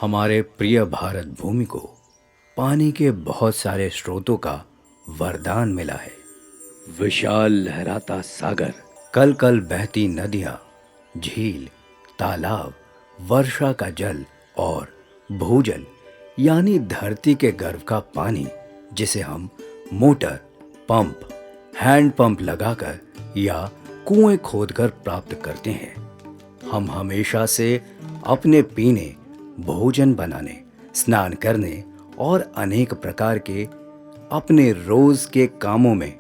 हमारे प्रिय भारत भूमि को पानी के बहुत सारे स्रोतों का वरदान मिला है। विशाल लहराता सागर, कल कल बहती नदियां, झील, तालाब, वर्षा का जल और भूजल यानी धरती के गर्भ का पानी, जिसे हम मोटर, पंप, हैंड पंप लगाकर या कुएं खोदकर प्राप्त करते हैं। हम हमेशा से अपने पीने, भोजन बनाने, स्नान करने और अनेक प्रकार के अपने रोज के कामों में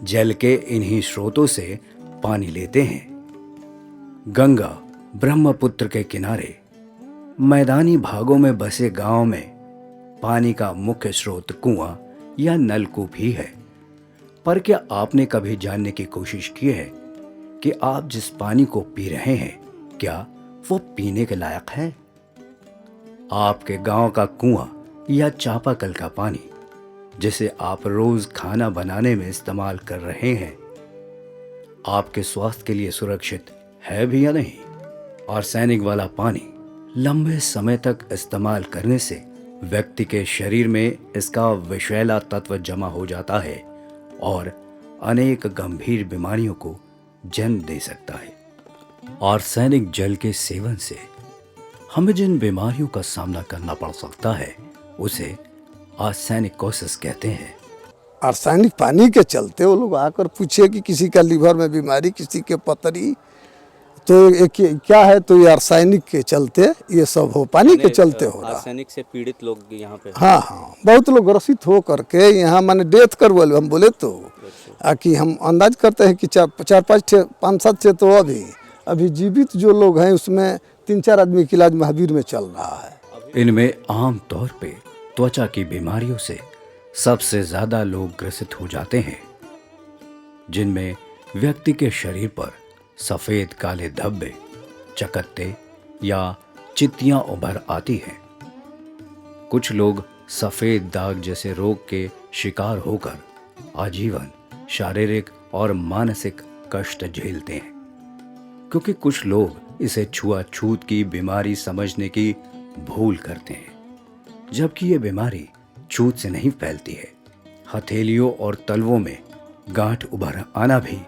जल के इन्हीं स्रोतों से पानी लेते हैं। गंगा, ब्रह्मपुत्र के किनारे, मैदानी भागों में बसे गांव में पानी का मुख्य स्रोत कुआं या नलकूप ही है। पर क्या आपने कभी जानने की कोशिश की है कि आप जिस पानी को पी रहे हैं, क्या वो पीने के लायक है? आपके गांव का कुआं या चापाकल का पानी, जिसे आप रोज खाना बनाने में इस्तेमाल कर रहे हैं, आपके स्वास्थ्य के लिए सुरक्षित है भी या नहीं? आर्सेनिक वाला पानी लंबे समय तक इस्तेमाल करने से व्यक्ति के शरीर में इसका विषैला तत्व जमा हो जाता है और अनेक गंभीर बीमारियों को जन्म दे सकता है। आर्सेनिक जल के सेवन से हमें जिन बीमारियों का सामना करना पड़ सकता है, उसे आर्सेनिकोसिस कहते हैं। आर्सेनिक पानी के चलते वो लोग आकर पूछे कि किसी का लीवर में बीमारी, किसी के पथरी, तो क्या है, तो ये आर्सेनिक के चलते ये सब हो, पानी के चलते हो रहा। आर्सेनिक से पीड़ित लोग यहाँ पे, हाँ, बहुत लोग ग्रसित हो करके यहाँ माने डेथ कर बोले, हम बोले तो कि हम अंदाज करते हैं कि 4-5-5-7 तो अभी जीवित जो लोग हैं उसमें 3-4 आदमी की इलाज महावीर में चल रहा है। इनमें आम तौर पे त्वचा की बीमारियों से सबसे ज्यादा लोग ग्रसित हो जाते हैं, जिनमें व्यक्ति के शरीर पर सफेद काले धब्बे, चकत्ते या चित्तियां उभर आती हैं। कुछ लोग सफेद दाग जैसे रोग के शिकार होकर आजीवन शारीरिक और मानसिक कष्ट झेलते हैं, क्योंकि कुछ लोग इसे छुआछूत की बीमारी समझने की भूल करते हैं, जबकि ये बीमारी छूत से नहीं फैलती है। हथेलियों और तलवों में गांठ उभर आना भी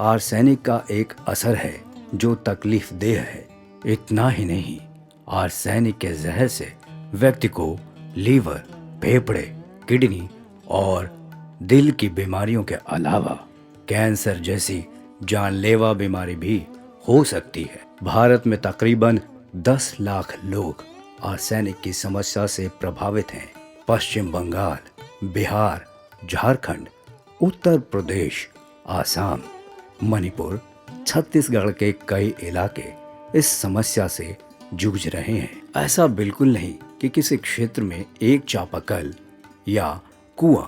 आर्सेनिक का एक असर है जो तकलीफ देह है। इतना ही नहीं, आर्सेनिक के जहर से व्यक्ति को लीवर, फेफड़े, किडनी और दिल की बीमारियों के अलावा कैंसर जैसी जानलेवा बीमारी भी हो सकती है। भारत में तकरीबन 10 लाख लोग आर्सेनिक की समस्या से प्रभावित हैं। पश्चिम बंगाल, बिहार, झारखंड, उत्तर प्रदेश, आसाम, मणिपुर, छत्तीसगढ़ के कई इलाके इस समस्या से जूझ रहे हैं। ऐसा बिल्कुल नहीं कि किसी क्षेत्र में एक चापाकल या कुआं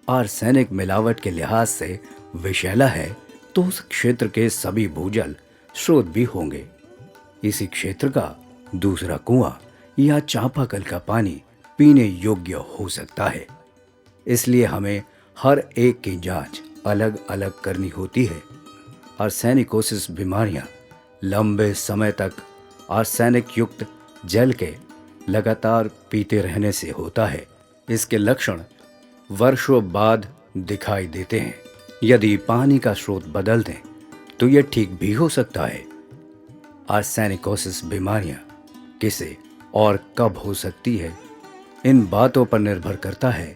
आर्सेनिक मिलावट के लिहाज से विषैला है तो उस क्षेत्र के सभी भूजल स्रोत भी होंगे। इसी क्षेत्र का दूसरा कुआं या चापाकल का पानी पीने योग्य हो सकता है। इसलिए हमें हर एक की जांच अलग अलग करनी होती है। आर्सेनिकोसिस बीमारियां लंबे समय तक आर्सेनिक युक्त जल के लगातार पीते रहने से होता है। इसके लक्षण वर्षों बाद दिखाई देते हैं। यदि पानी का स्रोत बदल दें तो यह ठीक भी हो सकता है। आर्सेनिकोसिस बीमारियां किसे और कब हो सकती है, इन बातों पर निर्भर करता है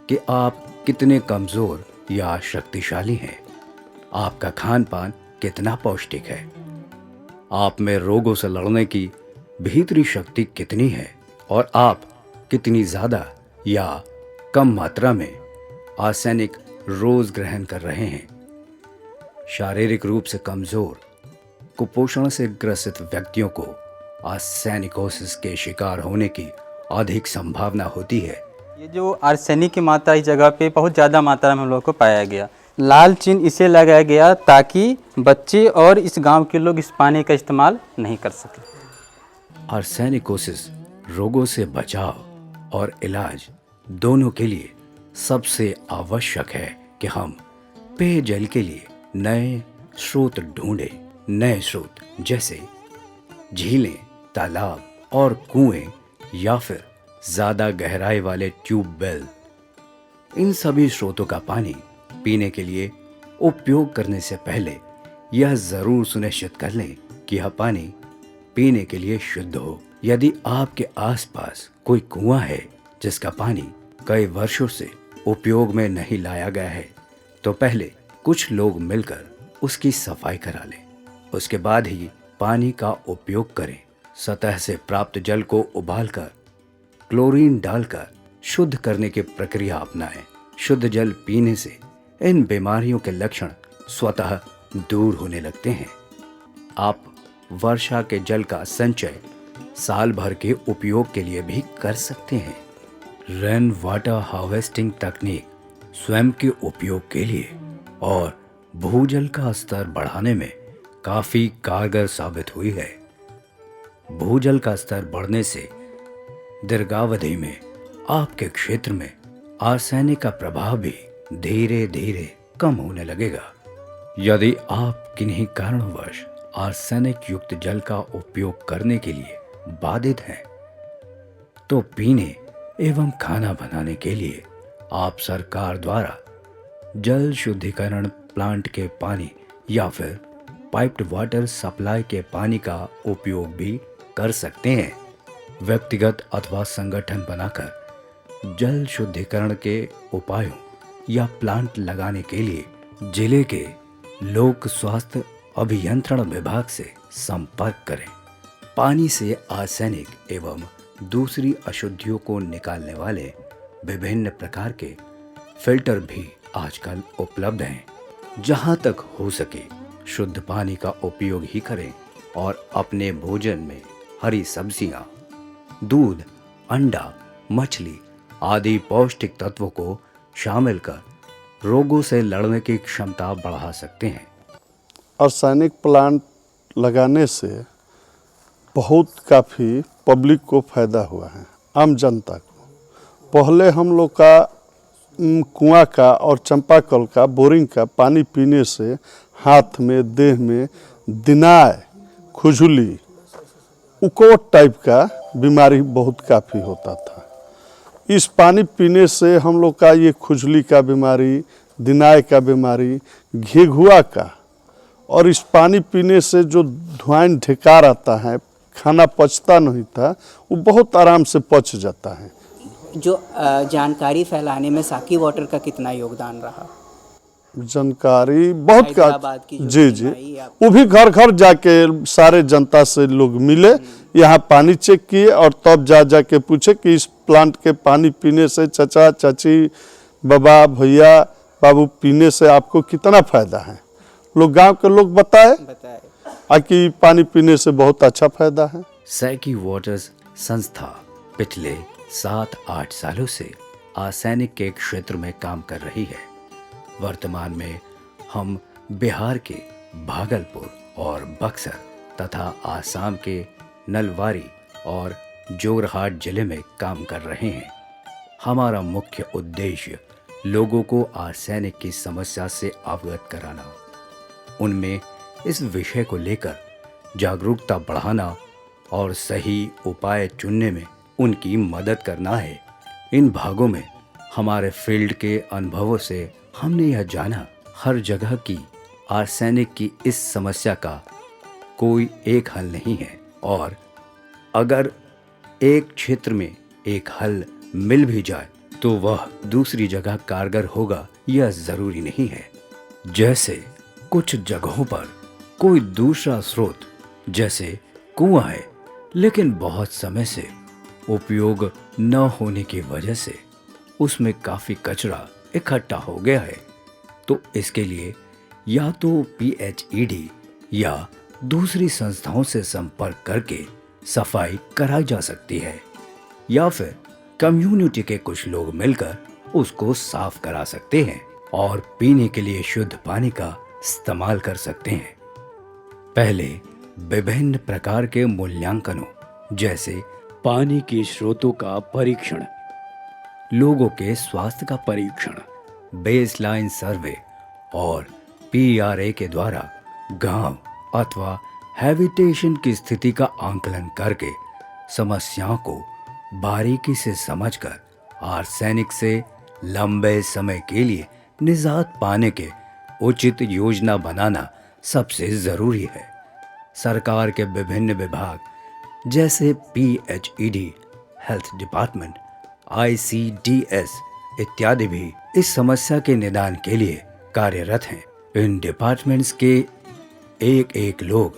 कि आप कितने कमजोर या शक्तिशाली हैं, आपका खान पान कितना पौष्टिक है, आप में रोगों से लड़ने की भीतरी शक्ति कितनी है और आप कितनी ज्यादा या कम मात्रा में आर्सेनिक रोज ग्रहण कर रहे हैं। शारीरिक रूप से कमजोर, कुपोषण से ग्रसित व्यक्तियों को आर्सेनिकोसिस के शिकार होने की अधिक संभावना होती है। ये जो आर्सेनिक की मात्रा इस जगह पे बहुत ज़्यादा मात्रा में हम लोग को पाया गया। लाल चिन्ह इसे लगाया गया ताकि बच्चे और इस गांव के लोग इस पानी का इस्तेमाल नहीं कर सके। आर्सेनिकोसिस रोगों से बचाव और इलाज दोनों के लिए सबसे आवश्यक है कि हम पेयजल के लिए नए स्रोत ढूंढें। नए स्रोत जैसे झीलें, तालाब और कुएं या फिर ज्यादा गहराई वाले ट्यूबवेल। इन सभी स्रोतों का पानी पीने के लिए उपयोग करने से पहले यह जरूर सुनिश्चित कर लें कि यह पानी पीने के लिए शुद्ध हो। यदि आपके आसपास कोई कुआं है जिसका पानी कई वर्षों से उपयोग में नहीं लाया गया है, तो पहले कुछ लोग मिलकर उसकी सफाई करा लें। उसके बाद ही पानी का उपयोग करें। सतह से प्राप्त जल को उबालकर क्लोरीन डालकर शुद्ध करने की प्रक्रिया अपनाएं। शुद्ध जल पीने से इन बीमारियों के लक्षण स्वतः दूर होने लगते हैं। आप वर्षा के जल का संचय साल भर के उपयोग के लिए भी कर सकते हैं। रेन वाटर हार्वेस्टिंग तकनीक स्वयं के उपयोग के लिए और भूजल का स्तर बढ़ाने में काफी कारगर साबित हुई है। भूजल का स्तर बढ़ने से दीर्घावधि में आपके क्षेत्र में आर्सेनिक का प्रभाव भी धीरे धीरे कम होने लगेगा। यदि आप किन्हीं कारणवश आर्सेनिक युक्त जल का उपयोग करने के लिए बाधित हैं, तो पीने एवं खाना बनाने के लिए आप सरकार द्वारा जल शुद्धिकरण प्लांट के पानी या फिर पाइप्ड वाटर सप्लाई के पानी का उपयोग भी कर सकते हैं। व्यक्तिगत अथवा संगठन बनाकर जल शुद्धिकरण के उपायों या प्लांट लगाने के लिए जिले के लोक स्वास्थ्य अभियंत्रण विभाग से संपर्क करें। पानी से आर्सेनिक एवं दूसरी अशुद्धियों को निकालने वाले विभिन्न प्रकार के फिल्टर भी आजकल उपलब्ध हैं। जहां तक हो सके शुद्ध पानी का उपयोग ही करें और अपने भोजन में हरी सब्जियां, दूध, अंडा, मछली आदि पौष्टिक तत्वों को शामिल कर रोगों से लड़ने की क्षमता बढ़ा सकते हैं। आर्सेनिक प्लांट लगाने से बहुत काफ़ी पब्लिक को फ़ायदा हुआ है, आम जनता को। पहले हम लोग का कुआं का और चंपाकल का बोरिंग का पानी पीने से हाथ में, देह में दिनाय, खुजली, उकोट टाइप का बीमारी बहुत काफ़ी होता था। इस पानी पीने से हम लोग का ये खुजली का बीमारी, दिनाय का बीमारी, घेघुआ का, और इस पानी पीने से जो धुआं ढेकार आता है, खाना पचता नहीं था, वो बहुत आराम से पच जाता है। जो जानकारी फैलाने में साकी वाटर का कितना योगदान रहा? जानकारी बहुत का, हैदराबाद की जो जी जी, टीम आई आप- वो भी घर घर जाके सारे जनता से लोग मिले, यहाँ पानी चेक किए और तब जा के पूछे कि इस प्लांट के पानी पीने से चाचा चाची, बाबा भैया बाबू पीने से आपको कितना फायदा है। लोग गांव के लोग बताए कि पानी पीने से बहुत अच्छा फायदा है। सैकी वाटर्स संस्था पिछले 7-8 सालों से आर्सेनिक के क्षेत्र में काम कर रही है। वर्तमान में हम बिहार के भागलपुर और बक्सर तथा आसाम के नलवारी और जोरहाट जिले में काम कर रहे हैं। हमारा मुख्य उद्देश्य लोगों को आर्सेनिक की समस्या से अवगत कराना, उनमें इस विषय को लेकर जागरूकता बढ़ाना और सही उपाय चुनने में उनकी मदद करना है। इन भागों में हमारे फील्ड के अनुभवों से हमने यह जाना, हर जगह की आर्सेनिक की इस समस्या का कोई एक हल नहीं है, और अगर एक क्षेत्र में एक हल मिल भी जाए तो वह दूसरी जगह कारगर होगा यह जरूरी नहीं है। जैसे कुछ जगहों पर कोई दूसरा स्रोत जैसे कुआं है, लेकिन बहुत समय से उपयोग न होने की वजह से उसमें काफी कचरा इकट्ठा हो गया है, तो इसके लिए या तो PHED या दूसरी संस्थाओं से संपर्क करके सफाई कराई जा सकती है, या फिर कम्युनिटी के कुछ लोग मिलकर उसको साफ करा सकते हैं और पीने के लिए शुद्ध पानी का इस्तेमाल कर सकते हैं। पहले विभिन्न प्रकार के मूल्यांकनों जैसे पानी के स्रोतों का परीक्षण, लोगों के स्वास्थ्य का परीक्षण, बेसलाइन सर्वे और PRA के द्वारा गांव अथवा हैबिटेशन की स्थिति का आंकलन करके समस्याओं को बारीकी से समझकर आर्सेनिक से लंबे समय के लिए निजात पाने के उचित योजना बनाना सबसे जरूरी है। सरकार के विभिन्न विभाग जैसे PHED, हेल्थ डिपार्टमेंट, ICDS इत्यादि भी इस समस्या के निदान के लिए कार्यरत हैं। इन डिपार्टमेंट्स के एक एक लोग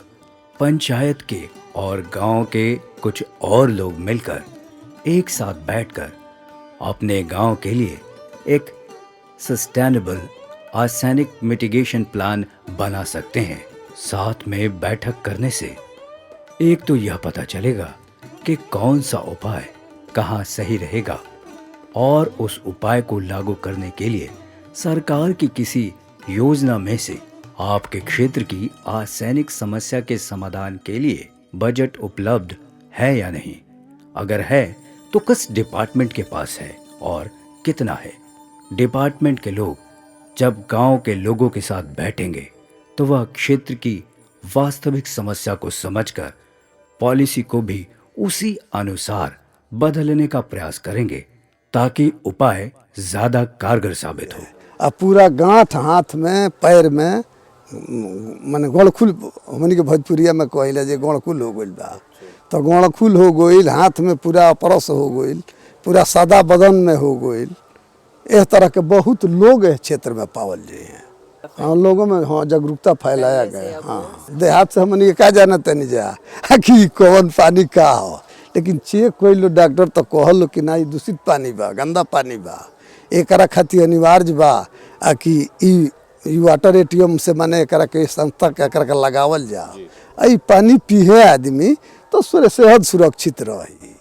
पंचायत के और गांव के कुछ और लोग मिलकर एक साथ बैठकर अपने गांव के लिए एक सस्टेनेबल आर्सेनिक मिटिगेशन प्लान बना सकते हैं। साथ में बैठक करने से एक तो यह पता चलेगा कि कौन सा उपाय कहाँ सही रहेगा और उस उपाय को लागू करने के लिए सरकार की किसी योजना में से आपके क्षेत्र की आर्सेनिक समस्या के समाधान के लिए बजट उपलब्ध है या नहीं। अगर है तो किस डिपार्टमेंट के पास है और कितना है। डिपार्टमेंट के लोग जब गांव के लोगों के साथ बैठेंगे तो वह क्षेत्र की वास्तविक समस्या को समझकर पॉलिसी को भी उसी अनुसार बदलने का प्रयास करेंगे ताकि उपाय ज्यादा कारगर साबित हो। अब पूरा गांठ हाथ में पैर में माने गणखुल हमनी के भोजपुरिया में कहिला जे गणखुल हो गइल बा। तो गणखुल हो गइल, हाथ में पूरा अपरस हो गइल, पूरा सादा बदन में हो गइल। इस तरह के बहुत लोग इस क्षेत्र में पावल जाए हैं। हाँ, लोगों में हाँ जागरूकता फैलाया गया। हाँ, देहात से हमनी के का जानत नहीं जा कि कौन पानी का हो, लेकिन चेक कइलो डॉक्टर तो कहलो कि ना दूषित पानी बा, गंदा पानी बा। एकरा खातिर अनिवार्य बा कि ई वाटर एटीएम से माने एकरा के संस्था के एकरा के लगावल जा। ई पानी पीहे आदमी तो सेहत सुरक्षित रही।